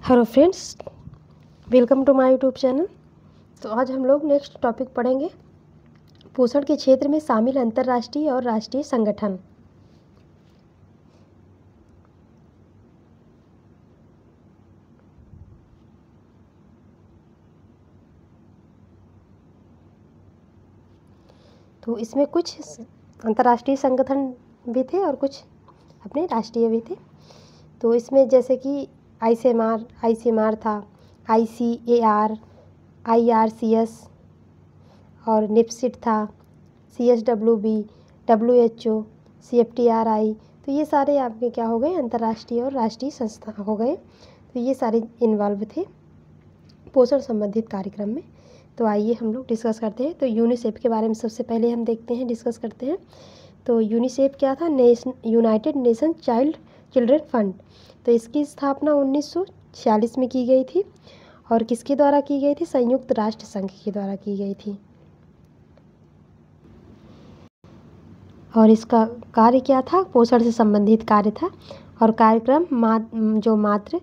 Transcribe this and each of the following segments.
Hello friends, welcome to my YouTube channel. तो आज हम लोग नेक्स्ट टॉपिक पढ़ेंगे, पोषण के क्षेत्र में शामिल अंतर्राष्ट्रीय और राष्ट्रीय संगठन। तो इसमें कुछ अंतर्राष्ट्रीय संगठन भी थे और कुछ अपने राष्ट्रीय भी थे। तो इसमें जैसे कि आईसीएमआर था, आईसीएआर, आईआरसीएस और निपसिट था, सीएसडब्ल्यूबी, डब्ल्यूएचओ, सीएफटीआरआई। तो ये सारे आपके क्या हो गए, अंतर्राष्ट्रीय और राष्ट्रीय संस्था हो गए। तो ये सारे इन्वॉल्व थे पोषण संबंधित कार्यक्रम में। तो आइए हम लोग डिस्कस करते हैं। तो यूनिसेफ के बारे में सबसे पहले हम देखते हैं, डिस्कस करते हैं। तो यूनिसेफ क्या था? United nation children fund. तो इसकी स्थापना 1946 में की गई थी और किसके द्वारा की गई थी? संयुक्त राष्ट्र संघ के द्वारा की गई थी। और इसका कार्य क्या था? पोषण से संबंधित कार्य था। और कार्यक्रम जो मातृ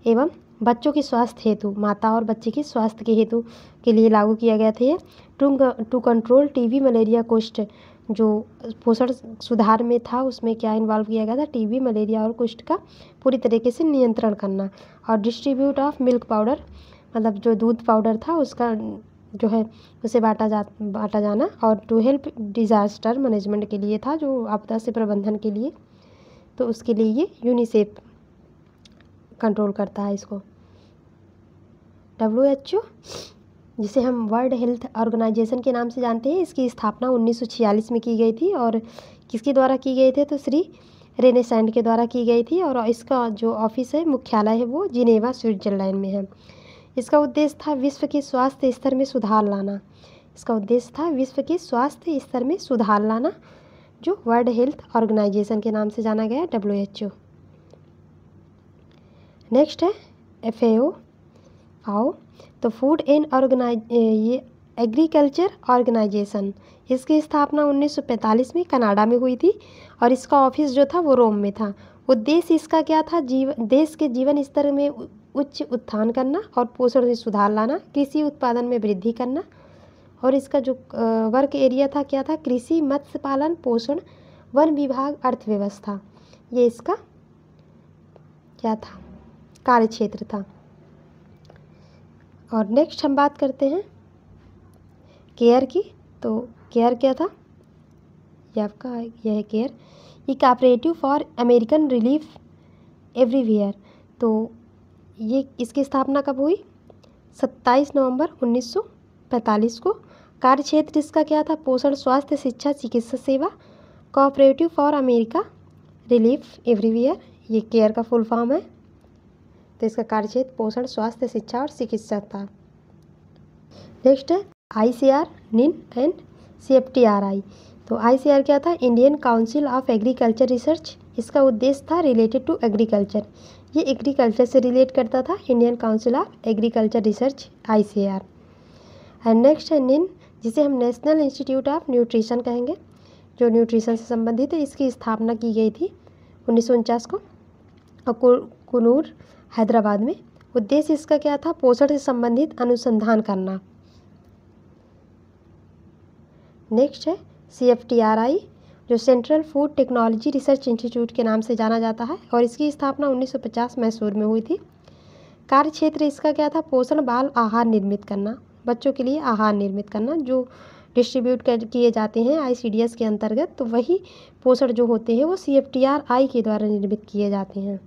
एवं बच्चों के स्वास्थ्य हेतु, माता और बच्चे के स्वास्थ्य के हेतु के लिए लागू किया गया था। टू कंट्रोल टीबी, मलेरिया, कुष्ठ। जो पोषण सुधार में था उसमें क्या इन्वॉल्व किया गया था? टीबी, मलेरिया और कुष्ठ का पूरी तरीके से नियंत्रण करना। और डिस्ट्रीब्यूट ऑफ मिल्क पाउडर, मतलब जो दूध पाउडर था उसका जो है उसे बांटा जाना। और टू हेल्प डिजास्टर मैनेजमेंट के लिए था, जो आपदा से प्रबंधन के लिए। तो उसके लिए ये यूनिसेफ कंट्रोल करता है इसको। डब्ल्यूएचओ, जिसे हम वर्ल्ड हेल्थ ऑर्गेनाइजेशन के नाम से जानते हैं, इसकी स्थापना 1946 में की गई थी। और किसके द्वारा की गई थी? तो श्री रेनेसैंड के द्वारा की गई थी। और इसका जो ऑफिस है, मुख्यालय है, वो जिनेवा, स्विट्जरलैंड में है। इसका उद्देश्य था विश्व के स्वास्थ्य स्तर में सुधार लाना। इसका उद्देश्य था विश्व के स्वास्थ्य स्तर में सुधार लाना, जो वर्ल्ड हेल्थ ऑर्गेनाइजेशन के नाम से जाना गया, डब्ल्यूएचओ। नेक्स्ट है एफएओ, आओ। तो फूड एंड ये एग्रीकल्चर ऑर्गेनाइजेशन, इसकी स्थापना 1945 में कनाडा में हुई थी। और इसका ऑफिस जो था वो रोम में था। उद्देश्य इसका क्या था? देश के जीवन स्तर में उच्च उत्थान करना और पोषण में सुधार लाना, कृषि उत्पादन में वृद्धि करना। और इसका जो वर्क एरिया था क्या था? कृषि, मत्स्य पालन, पोषण, वन विभाग, अर्थव्यवस्था। ये इसका क्या था? कार्य क्षेत्र था। और नेक्स्ट हम बात करते हैं केयर की। तो केयर क्या था? ये आपका यह है केयर, ये cooperative for American relief everywhere. तो ये इसकी स्थापना कब हुई? 27 नवंबर 1945 को। कार्य क्षेत्र इसका क्या था? पोषण, स्वास्थ्य, शिक्षा, चिकित्सा सेवा। Cooperative for America relief everywhere, ये केयर का फुल फॉर्म है। तो इसका कार्य क्षेत्र पोषण, स्वास्थ्य, शिक्षा और चिकित्सा था। नेक्स्ट है आईसीआर, निन एंड सीएफटीआरआई। तो आईसीआर क्या था? Indian council of agriculture research. इसका उद्देश्य था रिलेटेड टू एग्रीकल्चर, ये एग्रीकल्चर से रिलेट करता था। Indian council of agriculture research, ICR. And next है निन, जिसे हम नेशनल इंस्टीट्यूट ऑफ न्यूट्रिशन कहेंगे, जो न्यूट्रिशन से संबंधित है। इसकी स्थापना की गई थी 1949 को और कुनूर, हैदराबाद में। उद्देश्य इसका क्या था? पोषण से संबंधित अनुसंधान करना। नेक्स्ट है सीएफटीआरआई, जो central food technology research institute के नाम से जाना जाता है। और इसकी स्थापना 1950 मैसूर में हुई थी। कार्य क्षेत्र इसका क्या था? पोषण बाल आहार निर्मित करना, बच्चों के लिए आहार निर्मित करना, जो डिस्ट्रीब्यूट किए जाते हैं आईसीडीएस के अंतर्गत। तो वही पोषण जो होते हैं वो सीएफटीआरआई के द्वारा निर्मित किए जाते हैं।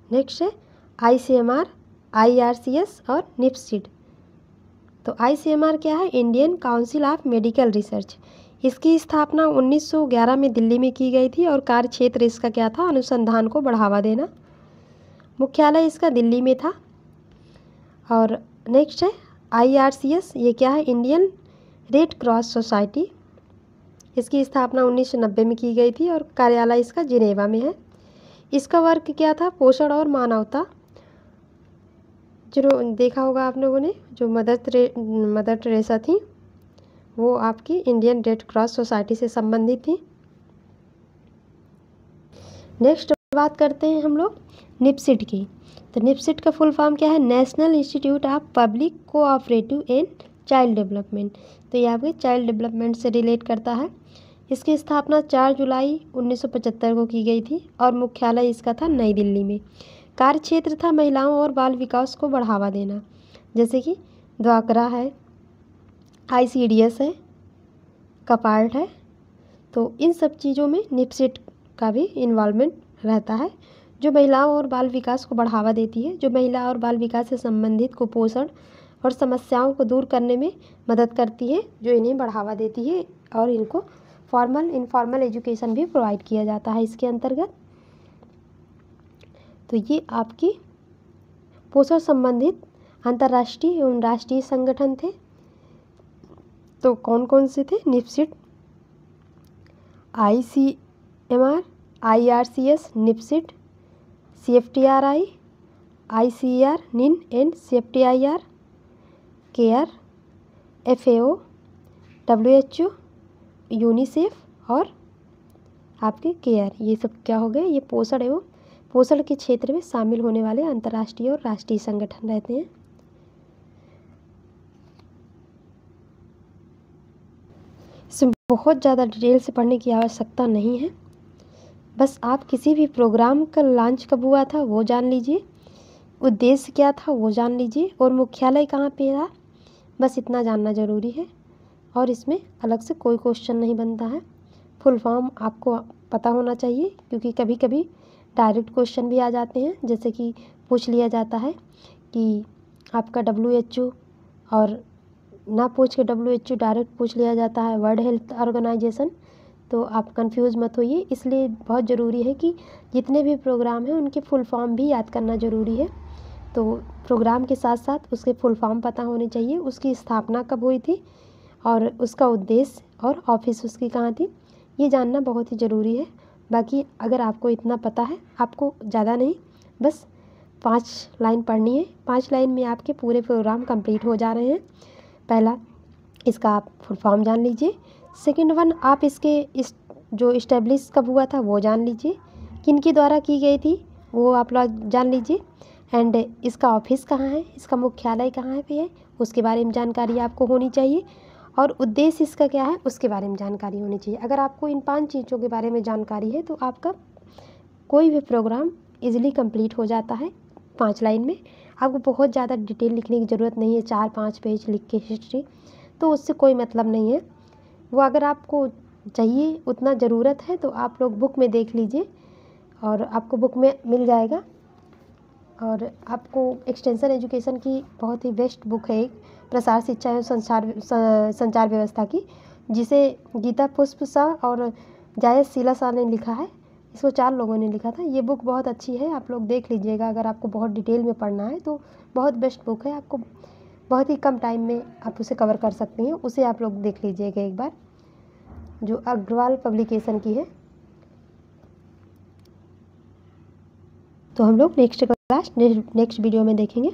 नेक्स्ट है आईसीएमआर, आईआरसीएस और निपसिट। तो आईसीएमआर क्या है? Indian council of medical research. इसकी स्थापना 1911 में दिल्ली में की गई थी। और कार्य क्षेत्र इसका क्या था? अनुसंधान को बढ़ावा देना। मुख्यालय इसका दिल्ली में था। और नेक्स्ट है आईआरसीएस, ये क्या है? Indian red cross society. इसकी स्थापना 1990 में की गई थी और कार्यालय इसका जिनेवा में है। इसका वर्क क्या था? पोषण और मानवता। जो देखा होगा आप लोगों ने, जो मदर टेरेसा थी, वो आपकी इंडियन रेड क्रॉस सोसाइटी से संबंधित थी। नेक्स्ट बात करते हैं हम लोग निपसिट की। तो निपसिट का फुल फॉर्म क्या है? National institute of public cooperative and child development. तो ये आपके चाइल्ड डेवलपमेंट से रिलेट करता है। इसकी स्थापना 4 जुलाई 1975 को की गई थी और मुख्यालय इसका था नई दिल्ली में। कार्य क्षेत्र था महिलाओं और बाल विकास को बढ़ावा देना, जैसे कि ड्वाक्रा है, ICDS है, कपार्ट है। तो इन सब चीज़ों में निपसिट का भी इन्वॉल्वमेंट रहता है, जो महिलाओं और बाल विकास को बढ़ावा देती है, जो महिला और बाल विकास से संबंधित कुपोषण और समस्याओं को दूर करने में मदद करती है, जो इन्हें बढ़ावा देती है और इनको फॉर्मल इनफॉर्मल एजुकेशन भी प्रोवाइड किया जाता है इसके अंतर्गत। तो ये आपकी पोषण संबंधित अंतर्राष्ट्रीय एवं राष्ट्रीय संगठन थे। तो कौन कौन से थे? निपसिट, ICMR, IRCS, निपसिट, CFTRI, ICAR, NIN and CFTIR, care, FAO, WHO, UNICEF और आपके केयर। ये सब क्या हो गए? ये पोषण एवं पोषण के क्षेत्र में शामिल होने वाले अंतर्राष्ट्रीय और राष्ट्रीय संगठन रहते हैं। इसमें बहुत ज़्यादा डिटेल से पढ़ने की आवश्यकता नहीं है, बस आप किसी भी प्रोग्राम का लॉन्च कब हुआ था वो जान लीजिए, उद्देश्य क्या था वो जान लीजिए और मुख्यालय कहाँ पे था, बस इतना जानना ज़रूरी है। और इसमें अलग से कोई क्वेश्चन नहीं बनता है। फुल फॉर्म आपको पता होना चाहिए, क्योंकि कभी कभी डायरेक्ट क्वेश्चन भी आ जाते हैं, जैसे कि पूछ लिया जाता है कि आपका WHO, और ना पूछ के WHO डायरेक्ट पूछ लिया जाता है वर्ल्ड हेल्थ ऑर्गेनाइजेशन। तो आप कंफ्यूज मत होइए, इसलिए बहुत ज़रूरी है कि जितने भी प्रोग्राम हैं उनके फुल फॉर्म भी याद करना ज़रूरी है। तो प्रोग्राम के साथ साथ उसके फुल फॉर्म पता होने चाहिए, उसकी स्थापना कब हुई थी और उसका उद्देश्य और ऑफिस उसकी कहाँ थी, ये जानना बहुत ही ज़रूरी है। बाकी अगर आपको इतना पता है, आपको ज़्यादा नहीं, बस 5 लाइन पढ़नी है, 5 लाइन में आपके पूरे प्रोग्राम कंप्लीट हो जा रहे हैं। पहला, इसका आप फुल फॉर्म जान लीजिए। सेकंड वन, आप इस जो इस्टेब्लिश कब हुआ था वो जान लीजिए, किनके द्वारा की गई थी वो आप लोग जान लीजिए, एंड इसका ऑफिस कहाँ है, इसका मुख्यालय कहाँ पे है, उसके बारे में जानकारी आपको होनी चाहिए, और उद्देश्य इसका क्या है उसके बारे में जानकारी होनी चाहिए। अगर आपको इन 5 चीज़ों के बारे में जानकारी है तो आपका कोई भी प्रोग्राम इजीली कंप्लीट हो जाता है 5 लाइन में। आपको बहुत ज़्यादा डिटेल लिखने की ज़रूरत नहीं है, 4-5 पेज लिख के हिस्ट्री, तो उससे कोई मतलब नहीं है। वो अगर आपको चाहिए उतना ज़रूरत है तो आप लोग बुक में देख लीजिए, और आपको बुक में मिल जाएगा। और आपको एक्सटेंशन एजुकेशन की बहुत ही बेस्ट बुक है एक, प्रसार शिक्षा एवं संचार व्यवस्था की, जिसे गीता पुष्प शाह और जायस शीला शाह ने लिखा है। इसको 4 लोगों ने लिखा था। ये बुक बहुत अच्छी है, आप लोग देख लीजिएगा। अगर आपको बहुत डिटेल में पढ़ना है तो बहुत बेस्ट बुक है, आपको बहुत ही कम टाइम में आप उसे कवर कर सकते हैं। उसे आप लोग देख लीजिएगा एक बार, जो अग्रवाल पब्लिकेशन की है। तो हम लोग नेक्स्ट क्लास नेक्स्ट वीडियो में देखेंगे।